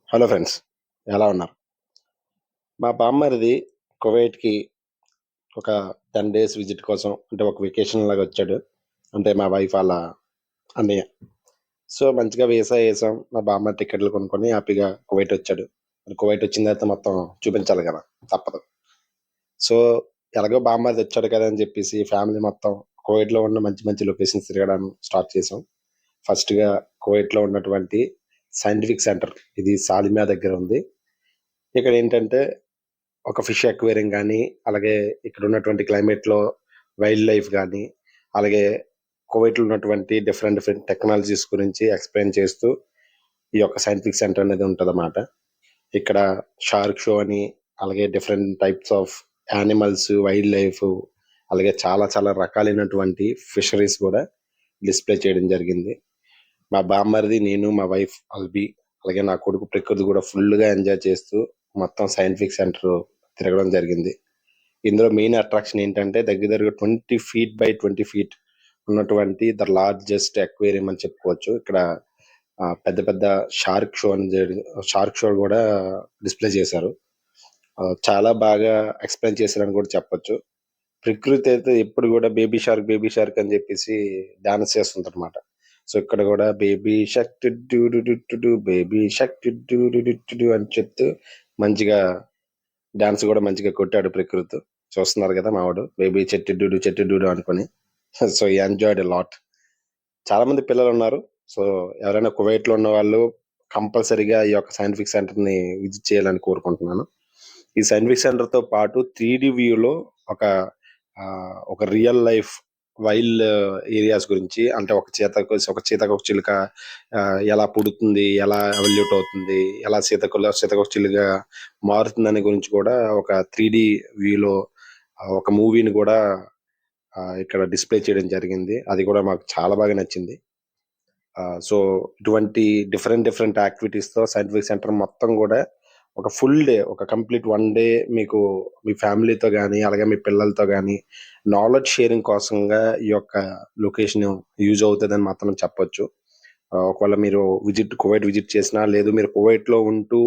Hello friends, ఎలా ఉన్నారు? మా బామ్మరిది కువైట్‌కి ఒక 10 డేస్ విజిట్ కోసం అంటే ఒక వెకేషన్ లాగా వచ్చాడు. అంటే మా వైఫ్ ఆళ్ళ అన్నయ్య. సో, మంచిగా వీసా ఏసాం. మా బామ్మర్ది టికెట్లు కొనుక్కొని హ్యాపీగా కువైట్ వచ్చాడు. మరి కువైట్ వచ్చిన తర్వాత మొత్తం చూపించాలి కదా! తప్పదు. సో, ఎలాగో బామ్మర్ది వచ్చాడు కదా అని చెప్పేసి ఫ్యామిలీ మొత్తం కువైట్‌లో ఉన్న మంచి మంచి లొకేషన్స్ తిరగడం స్టార్ట్ చేసాం. ఫస్ట్‌గా కువైట్‌లో ఉన్నటువంటి సైంటిఫిక్ సెంటర్ ఇది సాలిమా దగ్గర ఉంది. ఇక్కడ ఏంటంటే ఒక ఫిష్ అక్వేరియం గానీ, అలాగే ఇక్కడున్నటువంటి క్లైమేట్‌లో వైల్డ్ లైఫ్ గానీ, అలాగే కువైట్‌లో ఉన్నటువంటి డిఫరెంట్ డిఫరెంట్ టెక్నాలజీస్ గురించి ఎక్స్‌ప్లెయిన్ చేస్తూ, ఈ యొక్క సైంటిఫిక్ సెంటర్ అనేది ఉంటదన్నమాట. ఇక్కడ షార్క్ షో అని, అలాగే different types of animals, wild life, అలాగే చాలా చాలా రకాలైనటువంటి ఫిషరీస్ గూడా డిస్‌ప్లే చేయడం జరిగింది. మా బామ్మరిది, నేను, మా వైఫ్ అల్బీ, అలాగే నా కొడుకు ప్రకృతి గూడా ఫుల్‌గా ఎంజాయ్ చేస్తూ మొత్తం సైంటిఫిక్ సెంటర్ తిరగడం జరిగింది. ఇందులో మెయిన్ అట్రాక్షన్ ఏంటంటే దగ్గర దగ్గరగా 20 ఫీట్ బై 20 ఫీట్ ఉన్నటువంటి ద లార్జెస్ట్ అక్వేరియం అని చెప్పుకోవచ్చు. ఇక్కడ పెద్ద పెద్ద షార్క్ షో కూడా డిస్ప్లే చేశారు. చాలా బాగా ఎక్స్‌ప్లెయిన్ చేశారని కూడా చెప్పొచ్చు. ప్రకృతి అయితే ఎప్పుడు కూడా బేబీ షార్క్ అని చెప్పేసి డాన్స్ చేస్తుందన్నమాట. సో, ఇక్కడ కూడా baby shark to do do do do do baby shark to do do do do do అని చెప్తూ మంచిగా డాన్స్ కూడా మంచిగా కొట్టాడు ప్రకృత్. చూస్తున్నారు కదా మావాడు బేబీ చెట్టు డూడు అనుకొని. సో ఈ ఎంజాయ్డ్ లాట్. చాలా మంది పిల్లలు ఉన్నారు. సో ఎవరైనా కువైట్ లో ఉన్న వాళ్ళు కంపల్సరీగా ఈ యొక్క సైంటిఫిక్ సెంటర్ ని విజిట్ చేయాలని కోరుకుంటున్నాను. ఈ సైంటిఫిక్ సెంటర్ తో పాటు 3D వ్యూలో ఒక ఒక రియల్ లైఫ్ వైల్డ్ ఏరియాస్ గురించి, అంటే ఒక చీతకొక చిలుక ఎలా పుడుతుంది, ఎలా ఎవల్యూట్ అవుతుంది, ఎలా సీతకొక చిలుక మారుతుందనే గురించి కూడా ఒక 3D వ్యూలో ఒక మూవీని కూడా ఇక్కడ డిస్ప్లే చేయడం జరిగింది. అది కూడా మాకు చాలా బాగా నచ్చింది. సో ఇటువంటి డిఫరెంట్ డిఫరెంట్ యాక్టివిటీస్‌తో సైంటిఫిక్ సెంటర్ మొత్తం గూడా ఒక ఫుల్ డే, ఒక కంప్లీట్ 1 డే మీకు మీ ఫ్యామిలీతో గాని, అలాగే మీ పిల్లలతో గాని నాలెడ్జ్ షేరింగ్ కోసంగా ఈ యొక్క లొకేషన్ యూజ్ అవుతదని మాత్రం చెప్పొచ్చు. ఒకవేళ మీరు కువైట్ విజిట్ చేసినా, లేదు మీరు కువైట్‌లో ఉంటూ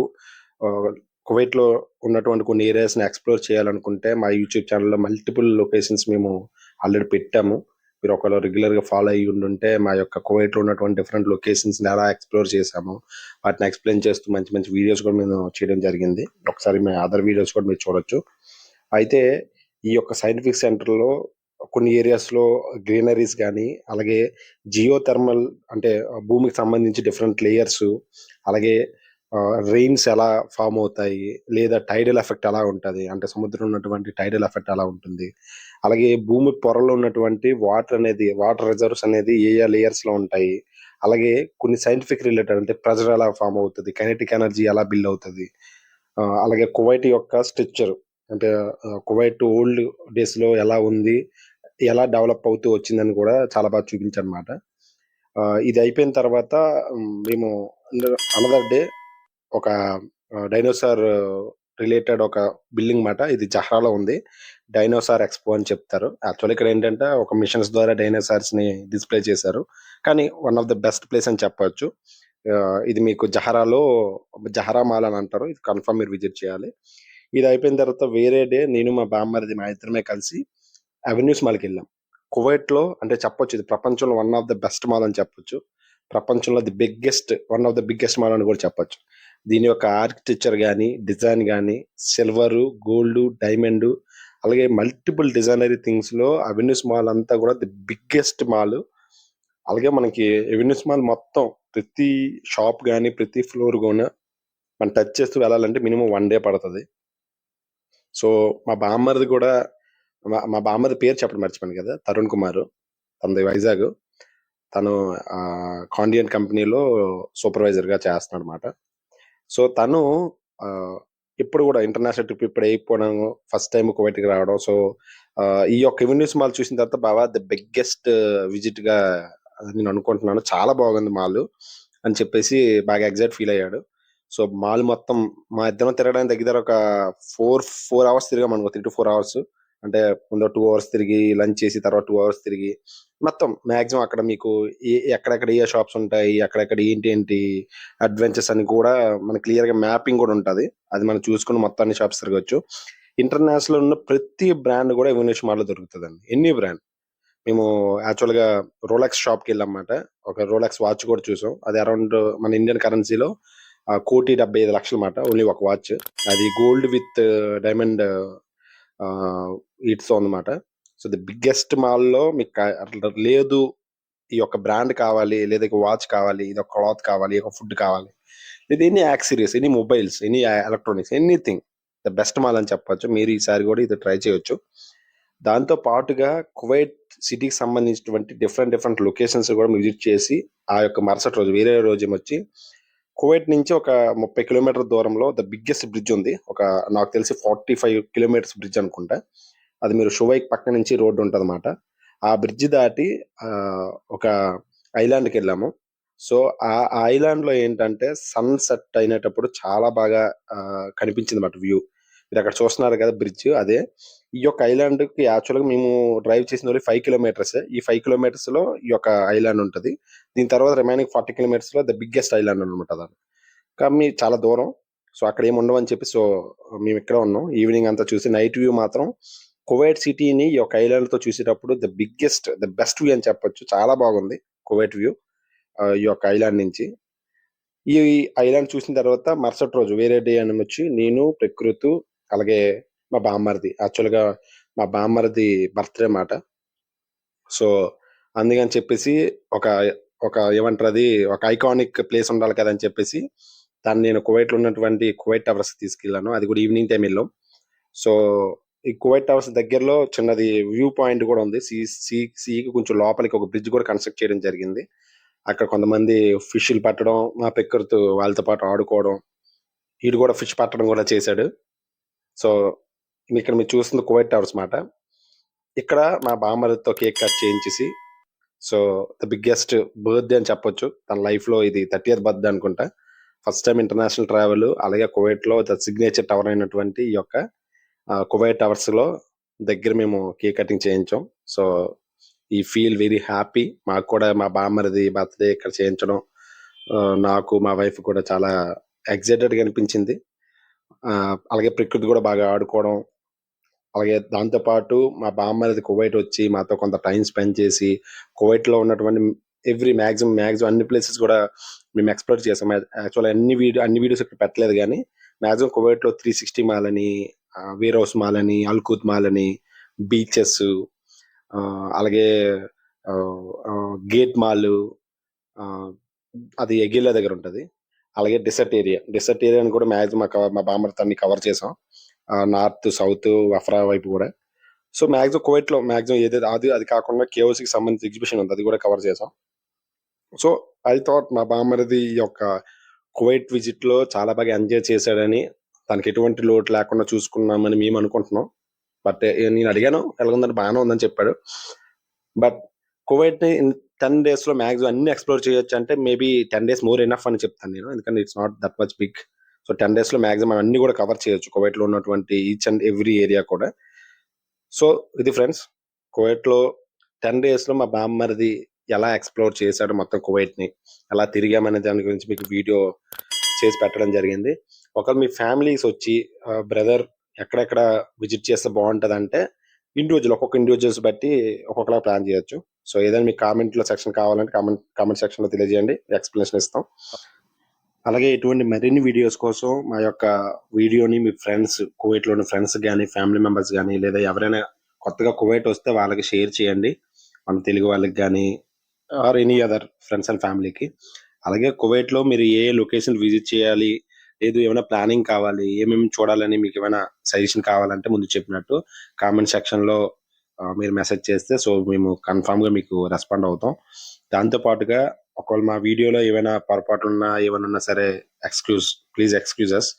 ఆహ్, కువైట్‌లో ఉన్నటువంటి కొన్ని ఏరియాస్‌ని ఎక్స్‌ప్లోర్ చేయాలనుకుంటే మా యూట్యూబ్ ఛానెల్‌లో మల్టిపుల్ లొకేషన్స్ మేము ఆల్రెడీ పెట్టాము. మీరు ఒకవేళ రెగ్యులర్‌గా ఫాలో అయ్యి ఉండుంటే మా యొక్క కువైట్‌లో ఉన్నటువంటి డిఫరెంట్ లొకేషన్స్‌ని ఎలా ఎక్స్‌ప్లోర్ చేశామో, వాటిని ఎక్స్‌ప్లెయిన్ చేస్తూ మంచి మంచి వీడియోస్ కూడా మేము చేయడం జరిగింది. ఒకసారి మీ అదర్ వీడియోస్ కూడా మీరు చూడొచ్చు. అయితే ఈ యొక్క సైంటిఫిక్ సెంటర్‌లో కొన్ని ఏరియాస్‌లో గ్రీనరీస్ గానీ, అలాగే జియోథర్మల్ అంటే భూమికి సంబంధించి డిఫరెంట్ లేయర్సు, అలాగే రెయిన్స్ ఎలా ఫార్మ్ అవుతాయి, లేదా టైడల్ ఎఫెక్ట్ ఎలా ఉంటది, అంటే సముద్రంలో ఉన్నటువంటి టైడల్ ఎఫెక్ట్ ఎలా ఉంటుంది, అలాగే భూమి పొరలో ఉన్నటువంటి వాటర్ రిజర్వ్స్ అనేది ఏ ఏ లేయర్స్‌లో ఉంటాయి, అలాగే కొన్ని సైంటిఫిక్ రిలేటెడ్ అంటే ప్రెషర్ ఎలా ఫార్మ్ అవుతది, కైనెటిక్ ఎనర్జీ ఎలా బిల్డ్ అవుతది, అలాగే కువైట్ యొక్క స్ట్రక్చర్ అంటే కువైట్ ఓల్డ్ డేస్‌లో ఎలా ఉంది, ఎలా డెవలప్ అవుతూ వచ్చిందని కూడా చాలా బాగా చూపించారన్నమాట. ఇది అయిపోయిన తర్వాత మేము అనదర్ డే ఒక డైనోసార్ రిలేటెడ్ ఒక బిల్డింగ్ మాట. ఇది జహరాలో ఉంది. డైనోసార్ ఎక్స్‌పో అని చెప్తారు. యాక్చువల్లీ ఇక్కడేంటంటే ఒక మిషన్స్ ద్వారా డైనోసార్స్‌ని డిస్‌ప్లే చేశారు. కానీ one of the best place అని చెప్పొచ్చు. ఇది మీకు జహరా మాల్ అని అంటారు. ఇది కన్ఫర్మ్ మీరు విజిట్ చేయాలి. ఇది అయిపోయిన తర్వాత వేరే డే నేను మా బామ్మర్ది మా ఇద్దరమే కలిసి అవెన్యూస్ మాల్‌కెళ్ళాం. కువైట్‌లో అంటే చెప్పొచ్చు ఇది ప్రపంచంలో one of the best mall అని చెప్పొచ్చు. ప్రపంచంలో one of the biggest mall అని కూడా చెప్పొచ్చు. దీని యొక్క ఆర్కిటెక్చర్ గాని, డిజైన్ గాని, సిల్వరు, గోల్డు, డైమండు, అలాగే మల్టిపుల్ డిజైనరీ థింగ్స్‌లో అవెన్యూస్ మాల్ అంతా కూడా ది బిగ్గెస్ట్ మాల్. అలాగే మనకి అవెన్యూస్ మాల్ మొత్తం ప్రతి షాప్ గాని, ప్రతి ఫ్లోర్ గూనా మనం టచ్ చేస్తూ వెళ్ళాలంటే మినిమమ్ 1 డే పడతది. సో, మా బామ్మర్ది కూడా మా బామ్మర్ది పేరు చెప్పడం మర్చిపోయాను కదా! తరుణ్ కుమార్. తనది వైజాగ్. తను కాండియన్ కంపెనీలో సూపర్వైజర్‌గా చేస్తున్నాడన్నమాట. సో, తను ఆహ్, ఇప్పుడు గూడా ఇంటర్నేషనల్ ట్రిప్ ఇప్పుడు ఎయకపోవడం, ఫస్ట్ టైమ్ కువైట్‌కి రావడం. సో, ఈ యొక్క ఎవెన్యూస్ మాల్ చూసిన తర్వాత బావ ది బిగ్గెస్ట్ విజిట్‌గా నేను అనుకుంటున్నాను. చాలా బాగుంది మాలు అని చెప్పేసి బాగా ఫీల్ అయ్యాడు. సో, మాల్ మొత్తం మా ఇద్దరం తిరగడానికి దగ్గర దగ్గర ఒక 4 అవర్స్ తిరిగామనుకో, 3-4 అవర్స్. అంటే ముందు 2 అవర్స్ తిరిగి, లంచ్ చేసి తర్వాత 2 అవర్స్ తిరిగి, మొత్తం మాక్సిమం అక్కడ మీకు ఎక్కడెక్కడ ఏ షాప్స్ ఉంటాయి, అక్కడెక్కడ ఏంటి అడ్వెంచర్స్ అని కూడా మనకి క్లియర్‌గా మ్యాపింగ్ కూడా ఉంటది. అది మనం చూసుకొని మొత్తం అన్ని షాప్స్ తిరగొచ్చు. ఇంటర్నేషనల్‌లో ఉన్న ప్రతి బ్రాండ్ కూడా ఎవెన్యూస్ మార్ట్‌లో దొరుకుతదండి. Any brand. మేము యాక్చువల్‌గా రోలెక్స్ షాప్‌కెళ్ళామన్నమాట. ఒక రోలెక్స్ వాచ్ కూడా చూసాం. అది అరౌండ్ మన ఇండియన్ కరెన్సీలో 1,75,00,000 మాట. ఓన్లీ ఒక వాచ్. అది గోల్డ్ విత్ డైమండ్ ఈట్స్‌తో ఉందన్నమాట. సో, ది బిగ్గెస్ట్ మాల్‌లో మీకు అట్లా లేదు. ఈ యొక్క బ్రాండ్ కావాలి, లేదా ఒక వాచ్ కావాలి, ఇదొక క్లాత్ కావాలి, ఒక ఫుడ్ కావాలి. లేదా any accessories, any mobiles, any electronics, anything. The best mall అని చెప్పొచ్చు. మీరు ఈసారి కూడా ఇది ట్రై చేయొచ్చు. దాంతో పాటుగా కువైట్ సిటీకి సంబంధించినటువంటి డిఫరెంట్ డిఫరెంట్ లొకేషన్స్ కూడా విజిట్ చేసి, ఆ యొక్క మరుసటి రోజు వేరే రోజేమొచ్చి కువైట్ నుంచి ఒక 30 కిలోమీటర్ల దూరంలో ద బిగ్గెస్ట్ బ్రిడ్జ్ ఉంది. నాకు తెలిసి 45 కిలోమీటర్స్ బ్రిడ్జ్ అనుకుంటా. అది మీరు షువైక్ పక్క నుంచి రోడ్డు ఉంటదన్నమాట. ఆ బ్రిడ్జ్ దాటి ఒక ఐలాండ్‌కెళ్ళాము. సో, ఆ ఐలాండ్‌లో ఏంటంటే సన్‌సెట్ అయినేటప్పుడు చాలా బాగా కనిపించిందన్నమాట వ్యూ. మీరక్కడ చూస్తున్నారు కదా బ్రిడ్జ్ అదే. ఈ యొక్క ఐలాండ్‌కి యాక్చువల్‌గా మేము డ్రైవ్ చేసింది ఓన్లీ 5 కిలోమీటర్సే. ఈ 5 కిలోమీటర్స్‌లో ఈ యొక్క ఐలాండ్ ఉంటది. దీని తర్వాత రిమైనింగ్ 40 కిలోమీటర్స్‌లో ద బిగ్గెస్ట్ ఐలాండ్ అనమాట అది. కానీ చాలా దూరం. సో, అక్కడేమి ఉండవని చెప్పి మేమిక్కడే ఉన్నాం. ఈవినింగ్ అంతా చూసి నైట్ వ్యూ మాత్రం కువైట్ సిటీని ఈ యొక్క ఐలాండ్‌తో చూసేటప్పుడు ద బెస్ట్ వ్యూ అని చెప్పొచ్చు. చాలా బాగుంది కువైట్ వ్యూ. ఈ యొక్క ఐలాండ్ నుంచి. ఈ ఐలాండ్ చూసిన తర్వాత మరుసటి రోజు వేరే డే అనొచ్చి నేను, ప్రకృతు అలాగే మా బామ్మర్ది. యాక్చువల్‌గా మా బామ్మర్ది బర్త్‌డే మాట. సో, అందుకని చెప్పేసి ఒక ఒక ఏమంటారది ఒక ఐకానిక్ ప్లేస్ ఉండాలి కదా! అని చెప్పేసి నేను కువైట్‌లో ఉన్నటువంటి కువైట్ టవర్స్‌కి తీసుకెళ్ళాను. అది కూడా ఈవినింగ్ టైమ్ ఎళ్ళాం. సో, ఈ కువైట్ టవర్స్ దగ్గరలో చిన్నది వ్యూ పాయింట్ కూడా ఉంది. సీకి కొంచెం లోపలికి ఒక బ్రిడ్జ్ కూడా కన్‌స్ట్రక్ట్ చేయడం జరిగింది. అక్కడ కొంతమంది ఫిష్‌లు పట్టడం, మా పెక్కర్‌తో వాళ్ళతో పాటు ఆడుకోవడం. ఈడు కూడా ఫిష్ పట్టడం కూడా చేశాడు. సో, ఇక్కడ మీరు చూస్తుంది కువైట్ టవర్స్ మాట. ఇక్కడ మా బామ్మర్దితో కేక్ కట్ చేయించేసి, సో, ద బిగ్గెస్ట్ బర్త్‌డే అని చెప్పొచ్చు. తన లైఫ్‌లో ఇది 30థ్ బర్త్‌డే అనుకుంటా. ఫస్ట్ టైమ్ ఇంటర్నేషనల్ ట్రావెల్ అలాగే కువైట్‌లో ద సిగ్నేచర్ టవర్ అయినటువంటి ఈ యొక్క కువైట్ టవర్స్‌లో దగ్గర మేము కేక్ కటింగ్ చేయించాం. So, feel very happy. మాకు కూడా మా బామ్మర్ది బర్త్‌డే ఇక్కడ చేయించడం నాకు మా వైఫ్ కూడా చాలా ఎక్సైటెడ్‌గా అనిపించింది. అలాగే ప్రకృతి కూడా బాగా ఆడుకోవడం. అలాగే దాంతో పాటు మా బామ్మర్ది కువైట్ వచ్చి మాతో కొంత టైమ్ స్పెండ్ చేసి, కువైట్‌లో ఉన్నటువంటి మాక్సిమం అన్ని ప్లేసెస్ కూడా మేము ఎక్స్‌ప్లోర్ చేసాం. యాక్చువల్‌గా అన్ని వీడియోస్ ఇక్కడ పెట్టలేదు గానీ, మాక్సిమం కువైట్‌లో 360 మాల్ అని, వేర్ హౌస్ మాల్ అని, అల్కుత్ మాల్ అని, బీచెస్ అలాగే గేట్ మాల్ ఆహ్, అది ఎగిల్లా దగ్గర ఉంటది. అలాగే డెసర్ట్ ఏరియా. డెసర్ట్ ఏరియాని కూడా మాక్సిమం మా బామ్మర్దితో అన్ని కవర్ చేసాం. నార్త్, సౌత్, వఫ్రా వైపు గూడా. సో, కువైట్‌లో ఏదైతే అది కాకుండా కేఓసీకి సంబంధించిన ఎగ్జిబిషన్ ఉంది. అది గూడా కవర్ చేసాం. సో, ఐ థాట్ మా బామ్మర్ది ఈ యొక్క కువైట్ విజిట్‌లో చాలా బాగా ఎంజాయ్ చేశాడని, తనకెటువంటి లోటు లేకుండా చూసుకున్నామని మేమనుకుంటున్నాం. బట్ నేనడిగాను ఎలాగుందంటే బానే ఉందని చెప్పాడు. బట్ కువైట్‌ని ఇన్ 10 డేస్‌లో మాక్సిమం అన్నీ ఎక్స్‌ప్లోర్ చేయొచ్చంటే మేబీ 10 డేస్ మోర్ ఎనఫ్ అని చెప్తాను నేను. ఎందుకంటే it's not that much big. So, 10 డేస్‌లో మాక్సిమం అన్నీ గూడా కవర్ చేయొచ్చు. కువైట్‌లో ఉన్నటువంటి ఈచ్ అండ్ ఎవ్రీ ఏరియా కూడా. సో, ఇది ఫ్రెండ్స్ కువైట్‌లో 10 డేస్‌లో మా బామ్మర్ది ఎలా ఎక్స్‌ప్లోర్ చేశాడో మొత్తం కువైట్‌ని, ఎలా తిరిగామనే దాని గురించి మీకు వీడియో చేసి పెట్టడం జరిగింది. ఒకవేళ మీ ఫ్యామిలీస్ వచ్చి బ్రదర్ ఎక్కడెక్కడ విజిట్ చేస్తే బావుంటదంటే ఒక్కొక్క ఇండివిడ్యువల్స్ బట్టి ఒక్కొక్కలా ప్లాన్ చేయొచ్చు. సో, ఏదైనా మీకు కామెంట్‌లో సెక్షన్ కావాలంటే కామెంట్ సెక్షన్‌లో తెలియజేయండి. ఎక్స్‌ప్లనేషన్ ఇస్తాం. అలాగే ఇటువంటి మరిన్ని వీడియోస్ కోసం మా యొక్క వీడియోని మీ ఫ్రెండ్స్ కువైట్‌లో ఉన్న ఫ్రెండ్స్ గాని, ఫ్యామిలీ మెంబర్స్ గాని లేదా ఎవరైనా కొత్తగా కువైట్ వస్తే వాళ్ళకి షేర్ చేయండి. మన తెలుగు వాళ్ళకి గాని or any other friends and ఫ్యామిలీకి. అలాగే కువైట్‌లో మీరు ఏ లొకేషన్ విజిట్ చేయాలి, లేదు ఏమైనా ప్లానింగ్ కావాలి, ఏమేమి చూడాలని మీకేమైనా సజెషన్ కావాలంటే ముందు చెప్పినట్టు కామెంట్ సెక్షన్‌లో మీరు మెసేజ్ చేస్తే సో, మేము కన్ఫర్మ్‌గా మీకు రెస్పాండ్ అవుతాం. దాంతో పాటుగా ఒకవేళ మా వీడియోలో ఏవైనా పొరపాట్లున్నా, ఏవన్నా ఉన్నా సరే ప్లీజ్ ఎక్స్‌క్యూజ్ అస్.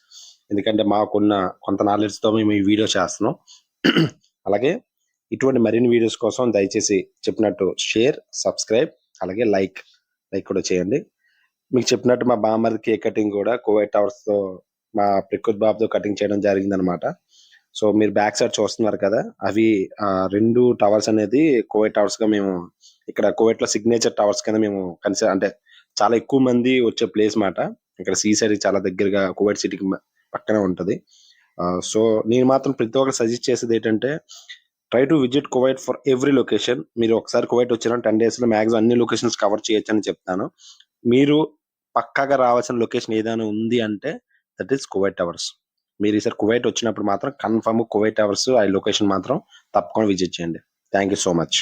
ఎందుకంటే మాకున్న కొంత నాలెడ్జ్‌తో మేము ఈ వీడియో చేస్తున్నాం. అలాగే ఇటువంటి మరిన్ని వీడియోస్ కోసం దయచేసి చెప్పినట్టు షేర్, సబ్స్క్రైబ్ అలాగే లైక్ కూడా చేయండి. మీకు చెప్పినట్టు మా బామ్మర్ది కేక్ కటింగ్ కూడా కువైట్ టవర్స్‌తో మా ప్రకృతి బాబుతో కటింగ్ చేయడం జరిగిందనమాట. సో మీరు బ్యాక్ సైడ్ చూస్తున్నారు కదా, అవి 2 టవర్స్ అనేది కువైట్ టవర్స్‌గా మేము ఇక్కడ కువైట్‌లో సిగ్నేచర్ టవర్స్ కింద మేము అంటే చాలా ఎక్కువ మంది వచ్చే ప్లేస్ మాట. ఇక్కడ సీ సైడ్‌కి చాలా దగ్గరగా కువైట్ సిటీకి పక్కనే ఉంటది. సో నేను మాత్రం ప్రతి ఒక్కరికి సజెస్ట్ చేసేదేంటంటే, try to visit Kuwait for every location. మీరు ఒకసారి కువైట్ వచ్చారంటే 10 డేస్‌లో మాక్సిమం అన్ని లొకేషన్స్ కవర్ చేయొచ్చని చెప్తాను. మీరు పక్కాగా రావాల్సిన లొకేషన్ ఏదైనా ఉంది అంటే దట్ ఈస్ కువైట్ టవర్స్. మీరు ఈసారి కువైట్ వచ్చినప్పుడు మాత్రం కన్ఫర్మ్ కువైట్ టవర్స్ ఆ లొకేషన్ మాత్రం తప్పకుండా విజిట్ చేయండి. Thank you so much.